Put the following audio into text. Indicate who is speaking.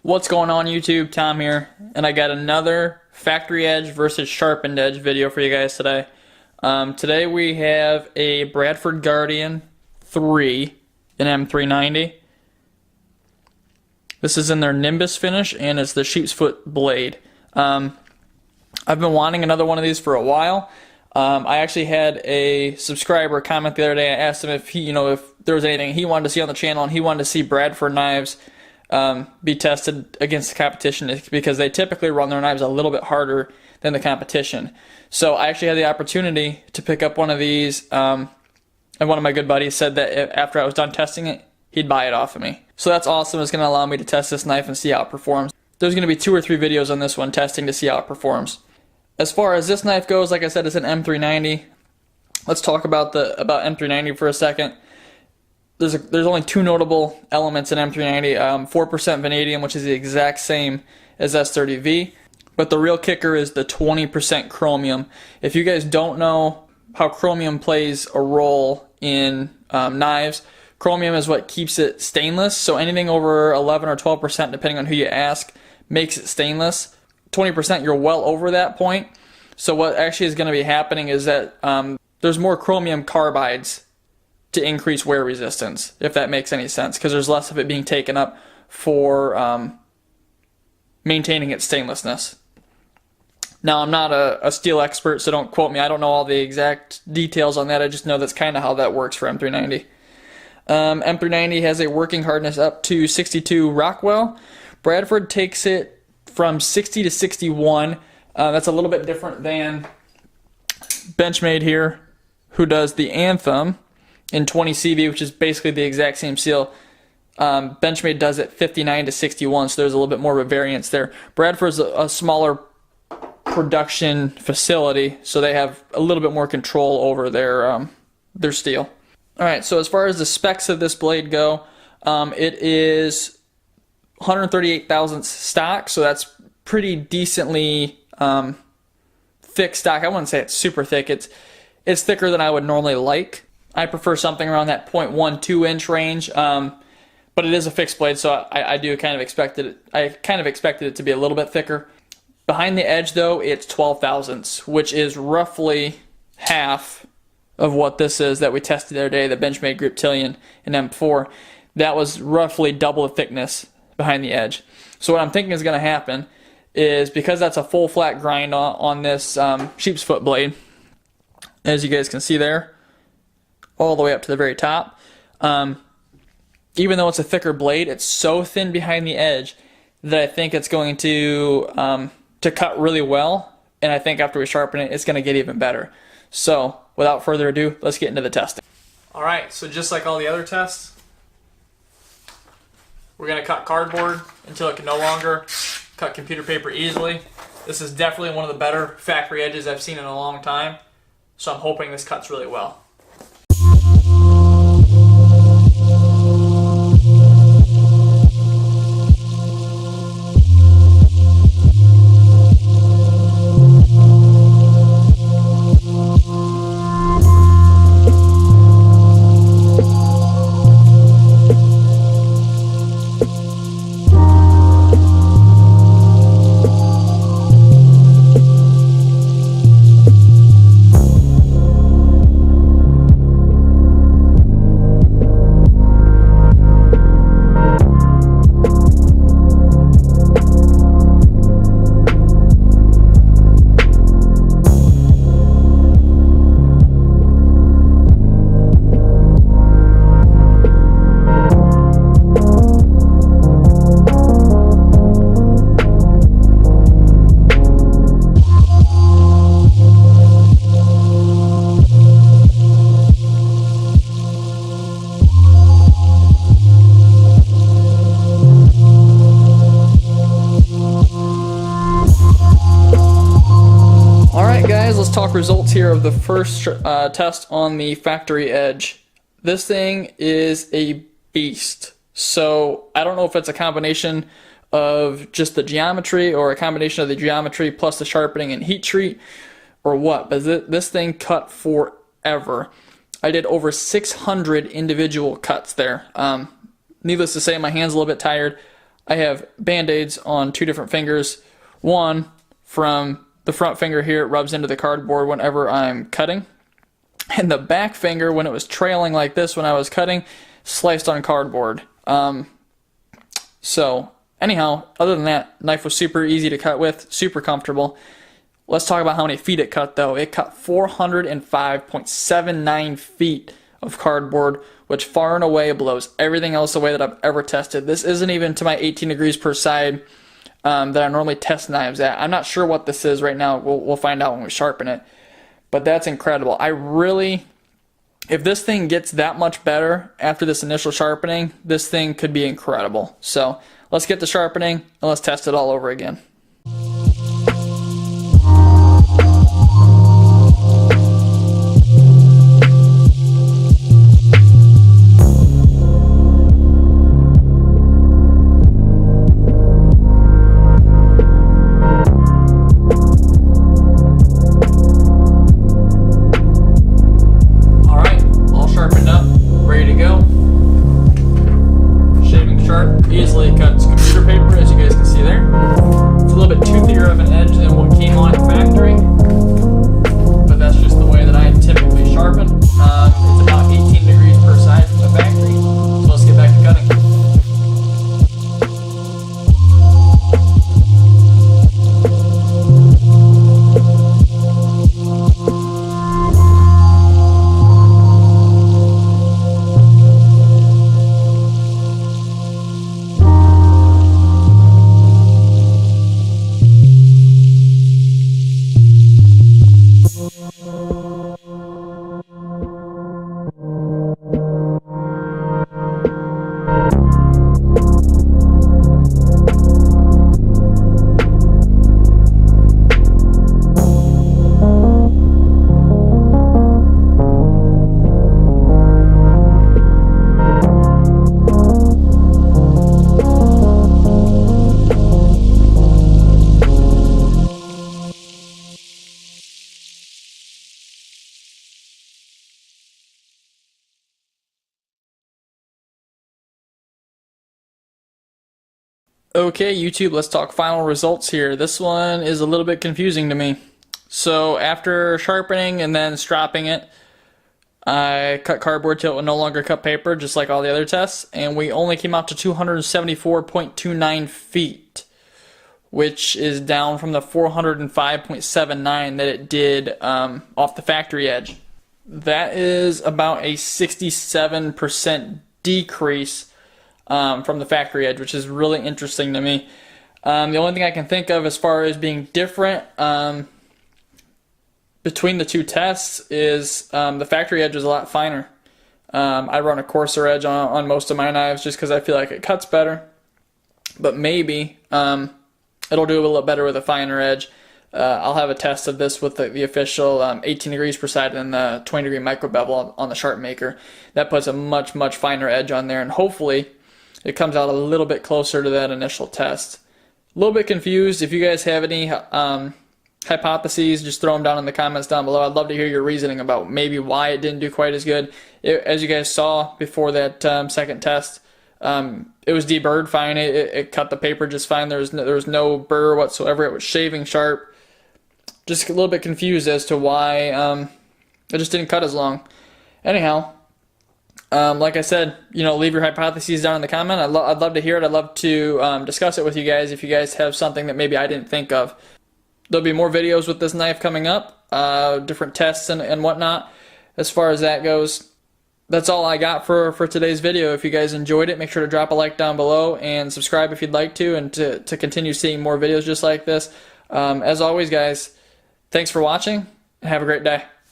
Speaker 1: What's going on YouTube? Tom here, and I got another factory edge versus sharpened edge video for you guys today. Today we have a Bradford Guardian 3 in M390. This is in their Nimbus finish, and it's the sheep's foot blade. I've been wanting another one of these for a while. I actually had a subscriber comment the other day. I asked him if he, if there was anything he wanted to see on the channel, and he wanted to see Bradford knives be tested against the competition because they typically run their knives a little bit harder than the competition. So I actually had the opportunity to pick up one of these, and one of my good buddies said that after I was done testing it, he'd buy it off of me. So that's awesome. It's going to allow me to test this knife and see how it performs. There's going to be 2 or 3 videos on this one testing to see how it performs. As far as this knife goes, like I said, it's an M390. Let's talk about M390 for a second. There's only 2 notable elements in M390. 4% vanadium, which is the exact same as S30V. But the real kicker is the 20% chromium. If you guys don't know how chromium plays a role in knives, chromium is what keeps it stainless. So anything over 11 or 12%, depending on who you ask, makes it stainless. 20%, you're well over that point. So what actually is going to be happening is that there's more chromium carbides to increase wear resistance, if that makes any sense, because there's less of it being taken up for maintaining its stainlessness. Now, I'm not a steel expert, so don't quote me. I don't know all the exact details on that. I just know that's kind of how that works for M390. M390 has a working hardness up to 62 Rockwell. Bradford takes it from 60 to 61. That's a little bit different than Benchmade here, who does the Anthem in 20 CV, which is basically the exact same seal. Benchmade does it 59 to 61, so there's a little bit more of a variance there. Bradford's a smaller production facility, so they have a little bit more control over their steel. Alright, so as far as the specs of this blade go, it is 138 thousandths stock, so that's pretty decently thick stock. I wouldn't say it's super thick. It's thicker than I would normally like. I prefer something around that 0.12 inch range, but it is a fixed blade, so I kind of expected it to be a little bit thicker. Behind the edge, though, it's 12 thousandths, which is roughly half of what this is that we tested the other day, the Benchmade Griptilian in M4. That was roughly double the thickness behind the edge. So what I'm thinking is going to happen is, because that's a full flat grind on this sheep's foot blade, as you guys can see there, all the way up to the very top. Even though it's a thicker blade, it's so thin behind the edge that I think it's going to cut really well, and I think after we sharpen it, it's going to get even better. So without further ado, let's get into the testing. Alright, so just like all the other tests, we're going to cut cardboard until it can no longer cut computer paper easily. This is definitely one of the better factory edges I've seen in a long time, so I'm hoping this cuts really well. Let's talk results here of the first test on the factory edge. This thing is a beast. So I don't know if it's a combination of just the geometry or a combination of the geometry plus the sharpening and heat treat or what, but this thing cut forever. I did over 600 individual cuts there. Needless to say, my hand's a little bit tired. I have band-aids on 2 different fingers. One from the front finger here, it rubs into the cardboard whenever I'm cutting. And the back finger, when it was trailing like this when I was cutting, sliced on cardboard. So anyhow, other than that, knife was super easy to cut with, super comfortable. Let's talk about how many feet it cut though. It cut 405.79 feet of cardboard, which far and away blows everything else away that I've ever tested. This isn't even to my 18 degrees per side that I normally test knives at. I'm not sure what this is right now. We'll find out when we sharpen it. But that's incredible. If this thing gets that much better after this initial sharpening, this thing could be incredible. So let's get to sharpening and let's test it all over again. Easily cuts computer paper, as you guys can see there. It's a little bit toothier of an edge than what came on factory, but that's just the way that I typically sharpen. It's about 18 degrees per side from the factory, so let's get back to cutting. Okay, YouTube, let's talk final results here. This one is a little bit confusing to me. So after sharpening and then stropping it, I cut cardboard till it would no longer cut paper, just like all the other tests, and we only came out to 274.29 feet, which is down from the 405.79 that it did off the factory edge. That is about a 67% decrease from the factory edge, which is really interesting to me. The only thing I can think of as far as being different between the two tests is the factory edge is a lot finer. I run a coarser edge on most of my knives just because I feel like it cuts better, but maybe it'll do a little better with a finer edge. I'll have a test of this with the official 18 degrees per side and the 20 degree micro bevel on the Sharp Maker. That puts a much finer edge on there, and hopefully it comes out a little bit closer to that initial test. A little bit confused. If you guys have any hypotheses, just throw them down in the comments down below. I'd love to hear your reasoning about maybe why it didn't do quite as good. As you guys saw before that second test, it was deburred fine. It cut the paper just fine. There was no burr whatsoever. It was shaving sharp. Just a little bit confused as to why it just didn't cut as long. Anyhow, like I said, leave your hypotheses down in the comment. I'd love to hear it. I'd love to discuss it with you guys if you guys have something that maybe I didn't think of. There'll be more videos with this knife coming up, different tests and whatnot. As far as that goes, that's all I got for today's video. If you guys enjoyed it, make sure to drop a like down below and subscribe if you'd like to, and to continue seeing more videos just like this. As always, guys, thanks for watching and have a great day.